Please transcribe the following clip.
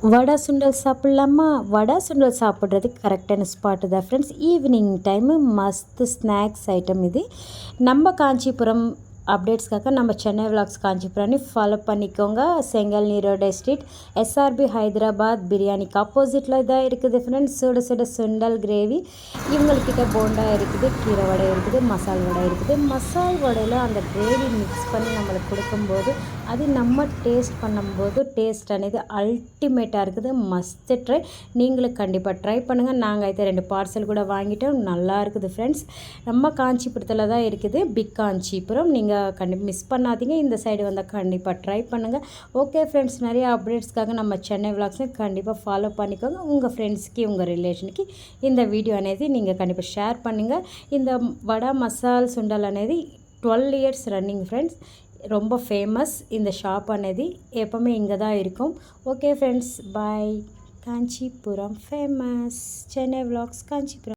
வடை சுண்டல் சாப்பிட்லாமா? வடை சுண்டல் சாப்பிட்றதுக்கு கரெக்டான ஸ்பாட்டு தான் ஃப்ரெண்ட்ஸ். ஈவினிங் டைமு மஸ்து ஸ்நாக்ஸ் ஐட்டம் இது. நம்ம காஞ்சிபுரம் அப்டேட்ஸ்க்காக நம்ம சென்னை விலாக்ஸ் காஞ்சிபுரம்னு ஃபாலோ பண்ணிக்கோங்க. செங்கல் நீரோட ஸ்ட்ரீட் எஸ்ஆர்பி ஹைதராபாத் பிரியாணிக்கு ஆப்போசிட்டில் தான் இருக்குது ஃப்ரெண்ட்ஸ். சுட சுட சுண்டல் கிரேவி. இவங்கக்கிட்ட போண்டா இருக்குது, கீரை வடை இருக்குது, மசால் வடை இருக்குது. மசால் வடையில் அந்த கிரேவி மிக்ஸ் பண்ணி நம்மளுக்கு கொடுக்கும்போது அது நம்ம டேஸ்ட் பண்ணும்போது டேஸ்ட் అనేది அல்டிமேட்டாக இருக்குது. Must try. நீங்களும் கண்டிப்பாக ட்ரை பண்ணுங்கள். நாங்கள் இதை 2 பார்சல் கூட வாங்கிட்டோம். நல்லா இருக்குது ஃப்ரெண்ட்ஸ். நம்ம காஞ்சிபுரத்தில் தான் இருக்குது, பிக் காஞ்சிபுரம். நீங்கள் கண்டிப்பாக மிஸ் பண்ணாதீங்க. இந்த சைடு வந்தால் கண்டிப்பாக ட்ரை பண்ணுங்கள். ஓகே ஃப்ரெண்ட்ஸ், நிறைய அப்டேட்ஸ்க்காக நம்ம சென்னை விலாக்ஸை கண்டிப்பாக ஃபாலோ பண்ணிக்கோங்க. உங்கள் ஃப்ரெண்ட்ஸ்க்கு உங்கள் ரிலேஷனுக்கு இந்த வீடியோ అనేది நீங்கள் கண்டிப்பாக ஷேர் பண்ணுங்கள். இந்த வடை மசால் சுண்டல் అనేది 12 ఇయర్స్ రన్నింగ్ ఫ్రెండ్స్. ரொம்ப ஃபேமஸ் இந்த ஷாப் అనేది. எப்போவுமே இங்கே தான் இருக்கும். ஓகே ஃப்ரெண்ட்ஸ், பாய். காஞ்சிபுரம் ஃபேமஸ். சென்னை விலாக்ஸ் காஞ்சிபுரம்.